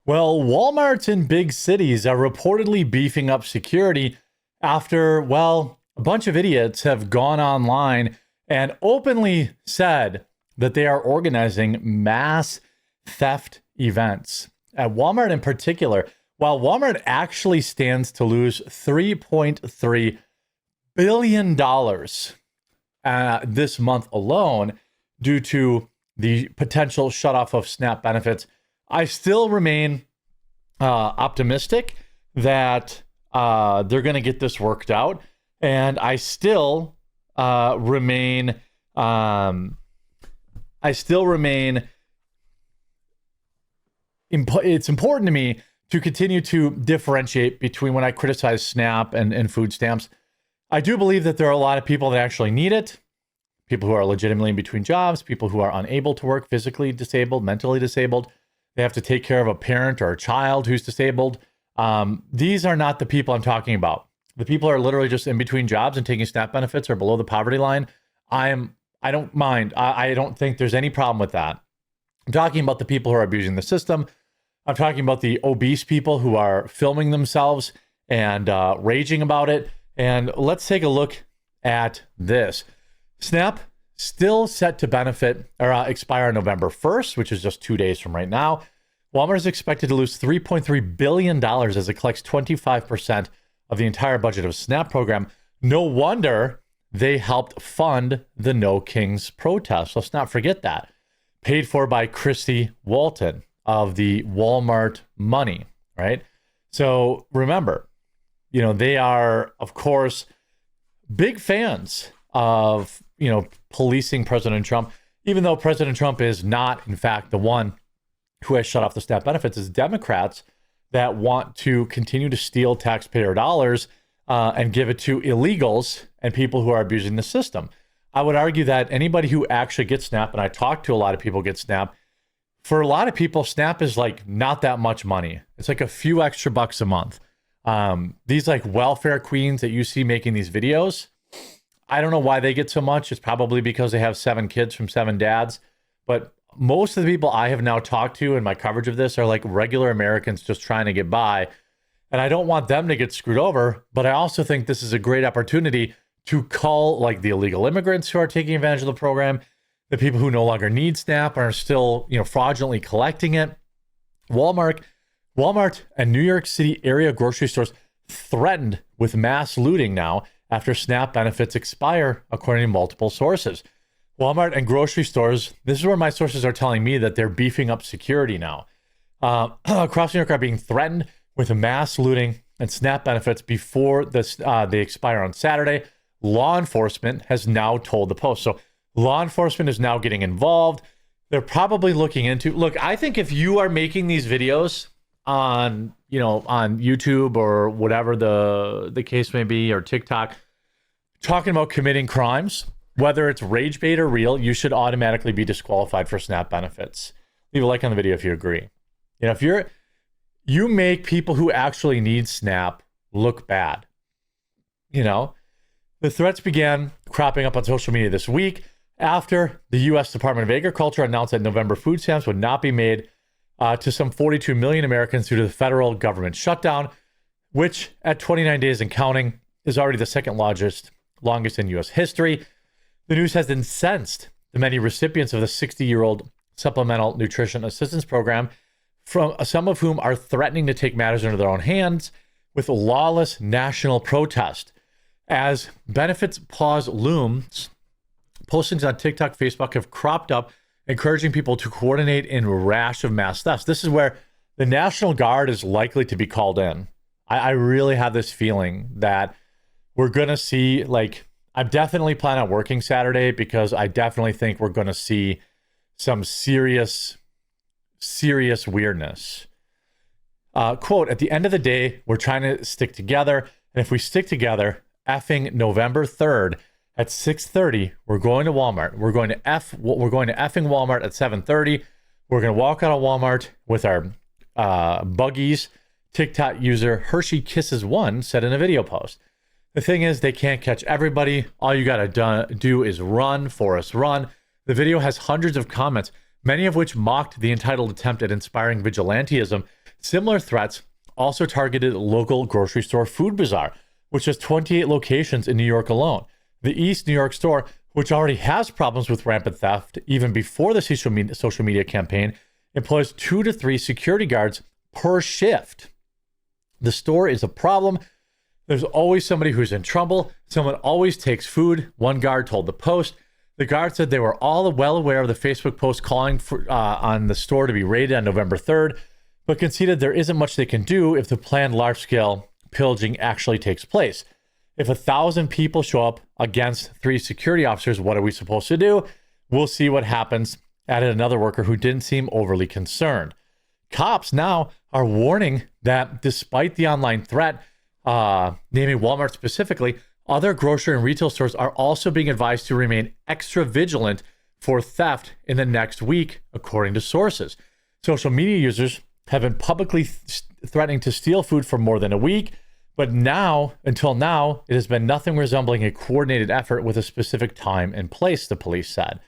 Well, Walmarts in big cities are reportedly beefing up security after, well, a bunch of idiots have gone online and openly said that they are organizing mass theft events. At Walmart in particular, while Walmart actually stands to lose $3.3 billion this month alone due to the potential shutoff of SNAP benefits, I still remain optimistic that they're going to get this worked out, and I still remain. It's important to me to continue to differentiate between when I criticize SNAP and food stamps. I do believe that there are a lot of people that actually need it. People who are legitimately in between jobs, people who are unable to work, physically disabled, mentally disabled. They have to take care of a parent or a child who's disabled. These are not the people I'm talking about. The people are literally just in between jobs and taking SNAP benefits or below the poverty line. I don't mind. I don't think there's any problem with that. I'm talking about the people who are abusing the system. I'm talking about the obese people who are filming themselves and raging about it. And let's take a look at this. SNAP still set to benefit or expire on November 1st, which is just 2 days from right now. Walmart is expected to lose $3.3 billion as it collects 25% of the entire budget of SNAP program. No wonder they helped fund the No Kings protest. Let's not forget that. Paid for by Christy Walton of the Walmart money, right? So remember, they are, of course, big fans of, policing President Trump, even though President Trump is not, in fact, the one who has shut off the SNAP benefits. It's Democrats that want to continue to steal taxpayer dollars and give it to illegals and people who are abusing the system. I would argue that anybody who actually gets SNAP, and I talk to a lot of people who get SNAP, for a lot of people, SNAP is like not that much money. It's like a few extra bucks a month. These like welfare queens that you see making these videos, I don't know why they get so much. It's probably because they have 7 kids from 7 dads. But most of the people I have now talked to in my coverage of this are like regular Americans just trying to get by. And I don't want them to get screwed over. But I also think this is a great opportunity to call like the illegal immigrants who are taking advantage of the program, the people who no longer need SNAP are still, fraudulently collecting it. Walmart and New York City area grocery stores threatened with mass looting now after SNAP benefits expire, according to multiple sources. Walmart and grocery stores, this is where my sources are telling me that they're beefing up security now. Across New York are being threatened with mass looting and SNAP benefits before they expire on Saturday. Law enforcement has now told the Post. So law enforcement is now getting involved. They're probably looking into, look, I think if you are making these videos on YouTube or whatever the case may be, or TikTok, talking about committing crimes, whether it's rage bait or real, you should automatically be disqualified for SNAP benefits. Leave a like on the video if you agree. If you make people who actually need SNAP look bad. The threats began cropping up on social media this week after the U.S. Department of Agriculture announced that November food stamps would not be made to some 42 million Americans due to the federal government shutdown, which at 29 days and counting is already the second longest in U.S. history. The news has incensed the many recipients of the 60-year-old Supplemental Nutrition Assistance Program, from some of whom are threatening to take matters into their own hands with lawless national protest. As benefits pause looms, postings on TikTok, Facebook have cropped up, encouraging people to coordinate in a rash of mass thefts. This is where the National Guard is likely to be called in. I really have this feeling that we're going to see, I'm definitely planning on working Saturday because I definitely think we're going to see some serious weirdness. Quote, at the end of the day, we're trying to stick together. And if we stick together, effing November 3rd, at 6:30, we're going to Walmart. We're going to effing Walmart at 7:30. We're going to walk out of Walmart with our buggies. TikTok user Hershey Kisses One said in a video post. The thing is, they can't catch everybody. All you got to do is run, Forrest, run. The video has hundreds of comments, many of which mocked the entitled attempt at inspiring vigilantism. Similar threats also targeted local grocery store Food Bazaar, which has 28 locations in New York alone. The East New York store, which already has problems with rampant theft even before the social media campaign, employs 2 to 3 security guards per shift. The store is a problem. There's always somebody who's in trouble. Someone always takes food, one guard told the Post. The guard said they were all well aware of the Facebook post calling on the store to be raided on November 3rd, but conceded there isn't much they can do if the planned large-scale pillaging actually takes place. If 1,000 people show up against 3 security officers, what are we supposed to do? We'll see what happens, added another worker who didn't seem overly concerned. Cops now are warning that despite the online threat, naming Walmart specifically, other grocery and retail stores are also being advised to remain extra vigilant for theft in the next week, according to sources. Social media users have been publicly threatening to steal food for more than a week, but until now, it has been nothing resembling a coordinated effort with a specific time and place, the police said.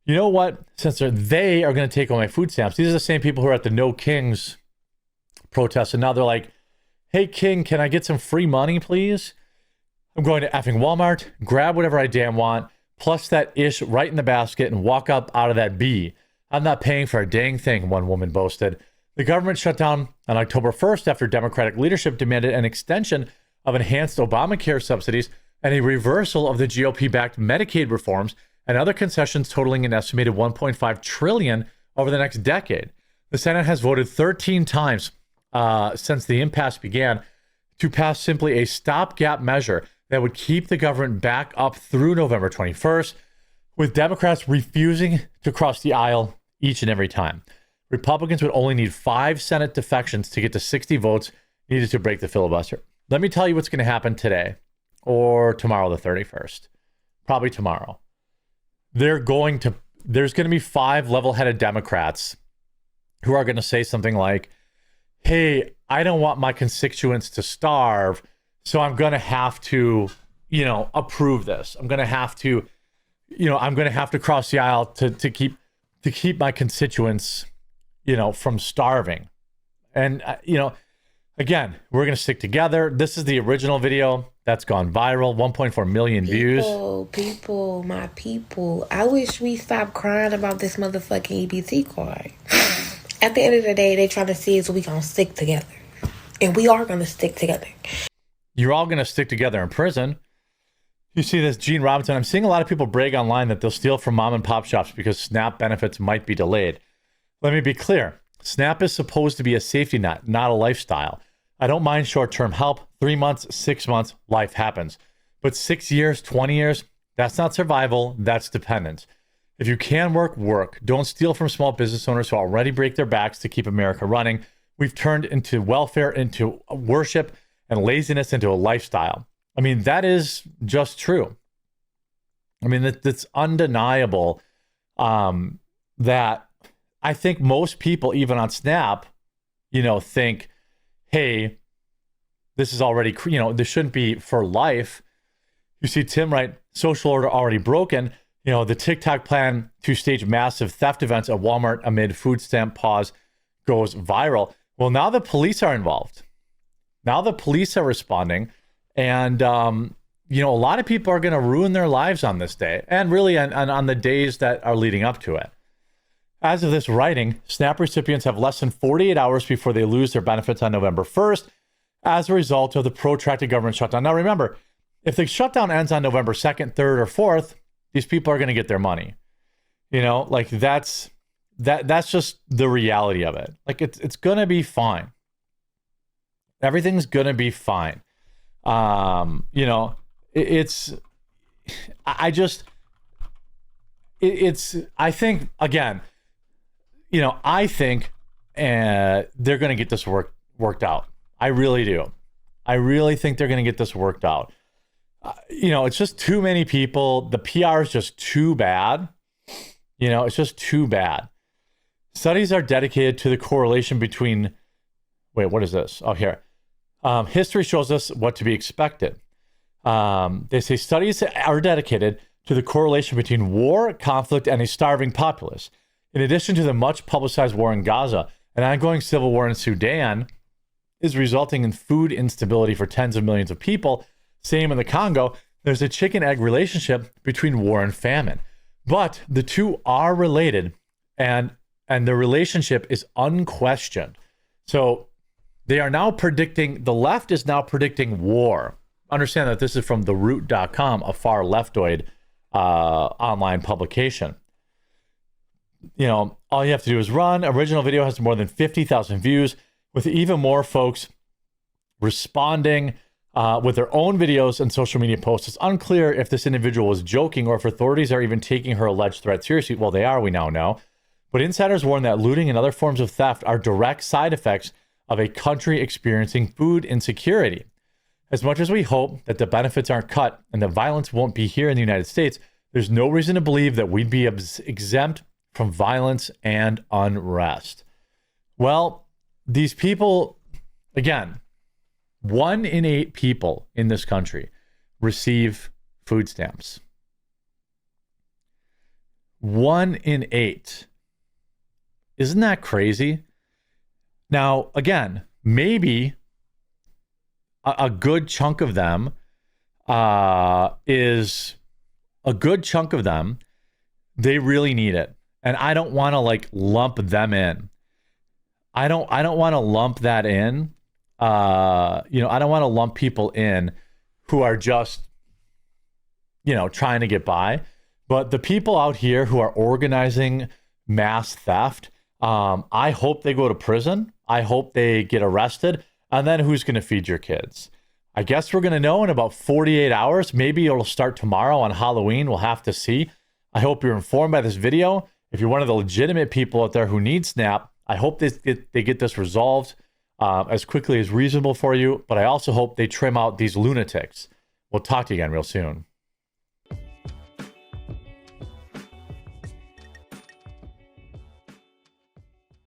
You know what? Since they are going to take away my food stamps, these are the same people who are at the No Kings protest, and now they're like, hey, King, can I get some free money, please? I'm going to effing Walmart, grab whatever I damn want, plus that ish right in the basket and walk up out of that B. I'm not paying for a dang thing, one woman boasted. The government shut down on October 1st after Democratic leadership demanded an extension of enhanced Obamacare subsidies and a reversal of the GOP-backed Medicaid reforms and other concessions totaling an estimated $1.5 trillion over the next decade. The Senate has voted 13 times since the impasse began to pass simply a stopgap measure that would keep the government back up through November 21st, with Democrats refusing to cross the aisle each and every time. Republicans would only need 5 Senate defections to get to 60 votes needed to break the filibuster. Let me tell you what's going to happen today or tomorrow, the 31st. Probably tomorrow. There's going to be 5 level-headed Democrats who are going to say something like, hey, I don't want my constituents to starve, so I'm going to have to, approve this. I'm going to have to, cross the aisle to keep my constituents, from starving. And, again, we're going to stick together. This is the original video that's gone viral, 1.4 million views. My people. I wish we stopped crying about this motherfucking EBT card. At the end of the day, they trying to see is we going to stick together. And we are going to stick together. You're all going to stick together in prison. You see this, Gene Robinson. I'm seeing a lot of people brag online that they'll steal from mom and pop shops because SNAP benefits might be delayed. Let me be clear. SNAP is supposed to be a safety net, not a lifestyle. I don't mind short-term help. 3 months, 6 months, life happens. But 6 years, 20 years, that's not survival. That's dependence. If you can work. Don't steal from small business owners who already break their backs to keep America running. We've turned into welfare, into worship, and laziness into a lifestyle. I mean, that is just true. I mean, it's undeniable that I think most people, even on SNAP, think, hey, this is already, this shouldn't be for life. You see Tim write, social order already broken. The TikTok plan to stage massive theft events at Walmart amid food stamp pause goes viral. Well, now the police are involved. Now the police are responding. And, a lot of people are going to ruin their lives on this day and really on the days that are leading up to it. As of this writing, SNAP recipients have less than 48 hours before they lose their benefits on November 1st as a result of the protracted government shutdown. Now, remember, if the shutdown ends on November 2nd, 3rd, or 4th, these people are going to get their money. That's just the reality of it. Like it's going to be fine. Everything's going to be fine. I think again, I think they're going to get this worked out. I really do. I really think they're going to get this worked out. It's just too many people. The PR is just too bad. It's just too bad. Studies are dedicated to the correlation between, what is this? Oh, here. History shows us what to be expected. They say studies are dedicated to the correlation between war, conflict, and a starving populace. In addition to the much publicized war in Gaza An ongoing civil war in Sudan is resulting in food instability for tens of millions of people. Same in the Congo. There's a chicken-egg relationship between war and famine. But the two are related, and the relationship is unquestioned. So they are now predicting, the left is now predicting war. Understand that this is from theroot.com, a far leftoid online publication. You know, all you have to do is run. Original video has more than 50,000 views, with even more folks responding with their own videos and social media posts. It's unclear if this individual was joking or if authorities are even taking her alleged threat seriously. Well, they are, we now know. But insiders warn that looting and other forms of theft are direct side effects of a country experiencing food insecurity. As much as we hope that the benefits aren't cut and the violence won't be here in the United States, there's no reason to believe that we'd be exempt from violence and unrest. Well, these people, again, 1 in 8 people in this country receive food stamps. 1 in 8. Isn't that crazy? Now, again, maybe a good chunk of them they really need it. And I don't want to like lump them in. I don't want to lump that in. I don't want to lump people in who are just, trying to get by. But the people out here who are organizing mass theft, I hope they go to prison. I hope they get arrested. And then who's going to feed your kids? I guess we're going to know in about 48 hours. Maybe it'll start tomorrow on Halloween. We'll have to see. I hope you're informed by this video. If you're one of the legitimate people out there who need SNAP, I hope they get this resolved as quickly as reasonable for you. But I also hope they trim out these lunatics. We'll talk to you again real soon.